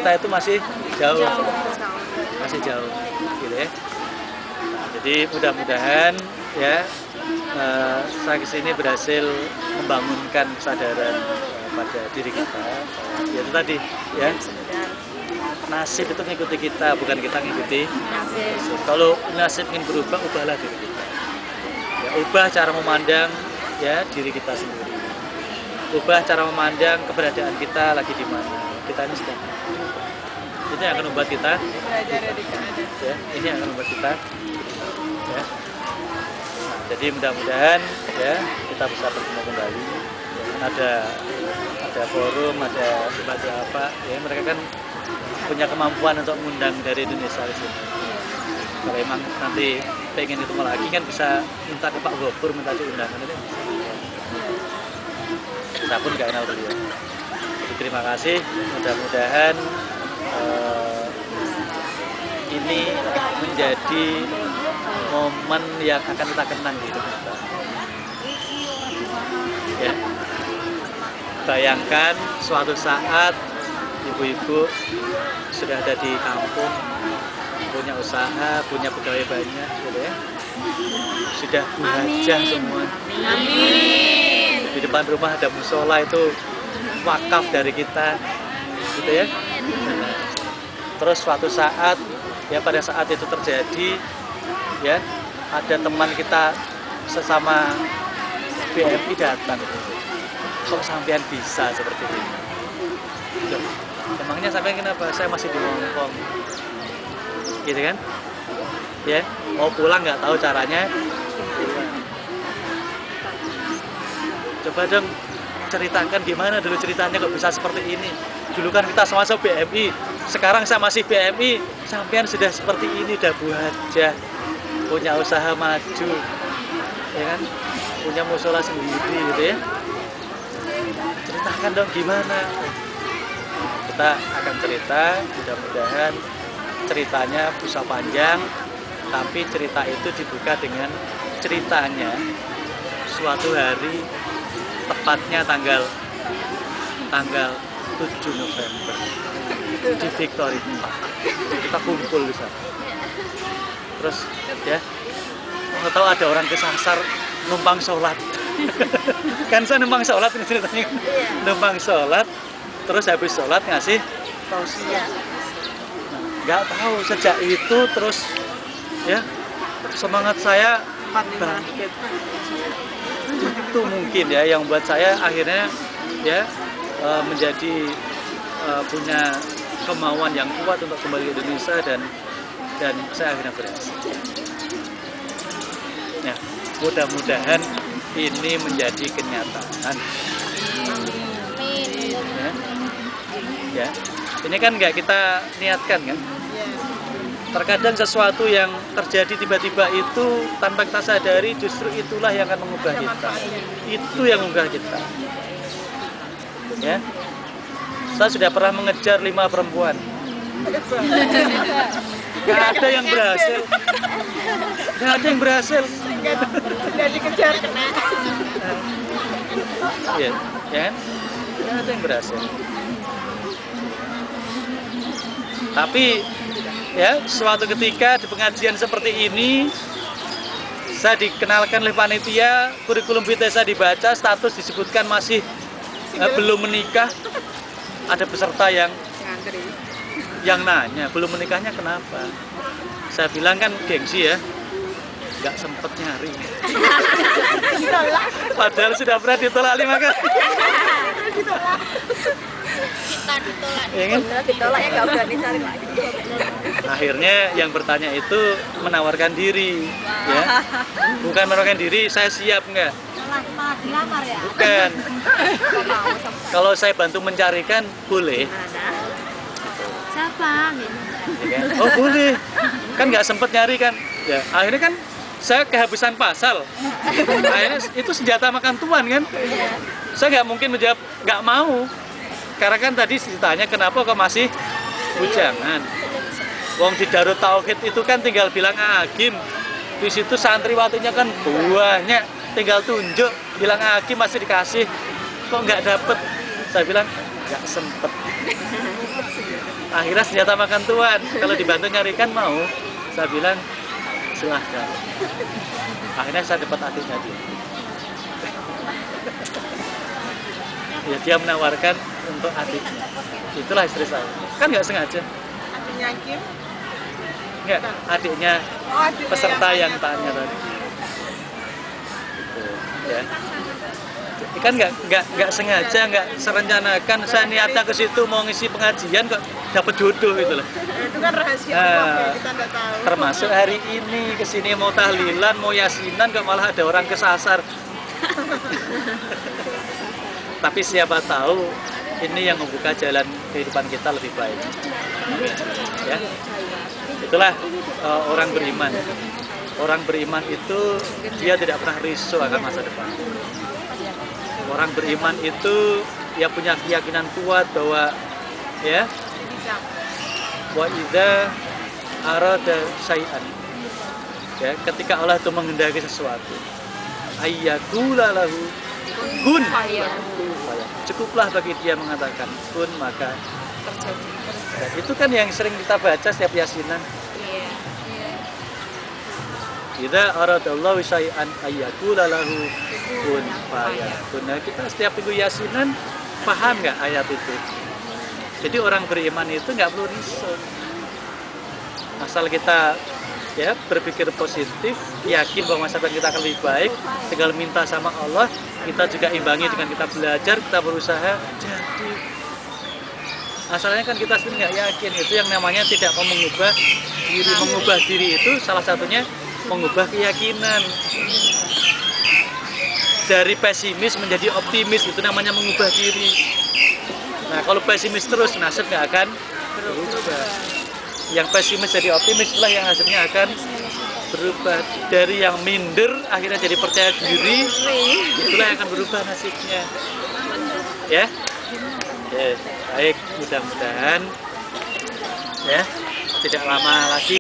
kita itu masih jauh, gitu ya. Jadi mudah-mudahan ya saya kesini berhasil membangunkan kesadaran pada diri kita. Ya itu tadi ya, nasib itu mengikuti kita, bukan kita mengikuti nasib. Kalau nasib ingin berubah, ubahlah diri kita. Ya, ubah cara memandang ya diri kita sendiri. Ubah cara memandang keberadaan kita lagi di mana. Kita ini sedang. Itu yang akan membuat kita. Ya, ini yang akan membuat kita. Ya. Nah, jadi mudah-mudahan ya kita bisa bertemu kembali. Ya, ada forum, ada lembaga apa. Ya mereka kan punya kemampuan untuk mengundang dari Indonesia di sini. Kalau emang nanti pengen ketemu lagi kan bisa minta ke Pak Gofur, minta diundang. Saya pun nggak kenal beliau. Jadi terima kasih. Mudah-mudahan ini menjadi momen yang akan kita kenang di hidup kita. Ya. Bayangkan suatu saat ibu-ibu sudah ada di kampung, punya usaha, punya pegawai banyak, gitu ya. Sudah buhajah semua. Amin. Di depan rumah ada musola, itu wakaf dari kita, gitu ya. Terus suatu saat, ya pada saat itu terjadi, ya ada teman kita sesama BMI datang. Kok sampean bisa seperti ini? Loh, emangnya sampean kenapa? Saya masih di Hongkong, gitu kan? Ya, mau pulang nggak tahu caranya. Coba dong ceritakan gimana dulu ceritanya kok bisa seperti ini. Dulu kan kita sama-sama BMI, sekarang saya masih BMI, sampean sudah seperti ini, udah buhajah, punya usaha maju, ya kan? Punya musola sendiri, gitu ya. Ceritakan dong gimana. Kita akan cerita, mudah-mudahan ceritanya bisa panjang, tapi cerita itu dibuka dengan ceritanya suatu hari, tepatnya tanggal 7 November di Victory Park. Kita kumpul di sana. Terus ya, mau tahu ada orang kesasar numpang sholat. Kan saya numpang sholat ini ceritanya. Numpang sholat, terus habis sholat ngasih tausiah. Nggak tahu sejak itu terus ya semangat saya bangkit. Itu mungkin ya yang buat saya akhirnya ya menjadi punya kemauan yang kuat untuk kembali ke Indonesia dan saya akhirnya berhasil. Ya, mudah-mudahan ini menjadi kenyataan. Ya, ya. Ini kan nggak kita niatkan kan? Terkadang sesuatu yang terjadi tiba-tiba itu tanpa kita sadari justru itulah yang akan mengubah kita. Itu yang mengubah kita. Ya, saya sudah pernah mengejar 5 perempuan. Gak ada yang berhasil. Gak ada yang berhasil. Sudah dikejar kena. Ya, kan? Gak ada yang berhasil. Tapi ya, suatu ketika di pengajian seperti ini, saya dikenalkan oleh panitia, kurikulum vitae saya dibaca, status disebutkan masih belum menikah. Ada peserta yang nanya, belum menikahnya kenapa? Saya bilang kan gengsi ya, nggak sempet nyari. Padahal sudah pernah ditolak 5 kali. Kita ditolak, Ya kan? ditolak ya nggak berani cari lagi. Akhirnya yang bertanya itu menawarkan diri, ya, bukan menawarkan diri, saya siap nggak? Malah dilamar ya? Bukan. Kalau saya bantu mencarikan boleh. Siapa? Ya kan? Oh boleh. Kan nggak sempet nyari kan? Ya akhirnya kan saya kehabisan pasal. Akhirnya itu senjata makan tuan kan? Saya nggak mungkin menjawab nggak mau. Karena kan tadi ditanya kenapa kok masih bujangan. Wong di Darut Tauhid itu kan tinggal bilang agim. Di situ santriwatinya kan banyak, tinggal tunjuk bilang agim masih dikasih. Kok nggak dapet? Saya bilang nggak sempet. Akhirnya senjata makan tuan. Kalau dibantu nyarikan mau, saya bilang silahkan. Akhirnya saya dapat adiknya dia. Ya, dia menawarkan untuk adiknya. Itulah istri saya. Kan nggak sengaja. Adiknya Kim? Nggak, adiknya peserta yang tanya tadi. Gitu, ya. Kan nggak sengaja, nggak serencanakan. Saya niatnya ke situ mau ngisi pengajian kok dapat jodoh gitu loh. Itu kan rahasia Allah, kita nggak tahu. Termasuk hari ini kesini mau tahlilan, mau yasinan kok malah ada orang kesasar. Tapi siapa tahu ini yang membuka jalan kehidupan kita lebih baik. Ya, itulah orang beriman. Orang beriman itu dia tidak pernah risau akan masa depan. Orang beriman itu ya punya keyakinan kuat bahwa ya wa idza arada syai'an, ya, ketika Allah itu menghendaki sesuatu, ayyakula lahu kun, cukuplah bagi dia mengatakan kun maka terjadi. Dan itu kan yang sering kita baca setiap yasinan. Idza aradallahu syai'an ayyakula lahu kun fayakun. Nah, kita setiap minggu yasinan paham nggak ayat itu? Jadi orang beriman itu nggak perlu risau. Asal kita ya berpikir positif, yakin bahwa masa depan kita akan lebih baik, tinggal minta sama Allah, kita juga imbangi dengan kita belajar, kita berusaha jadi. Asalnya kan kita sendiri nggak yakin, itu yang namanya tidak mau mengubah diri. Mengubah diri itu salah satunya mengubah keyakinan. Dari pesimis menjadi optimis, itu namanya mengubah diri. Nah, kalau pesimis terus, nasib nggak akan berubah. Yang pesimis jadi optimis, itulah yang hasilnya akan berubah. Dari yang minder, akhirnya jadi percaya diri, itulah yang akan berubah nasibnya. Ya, baik, mudah-mudahan ya tidak lama lagi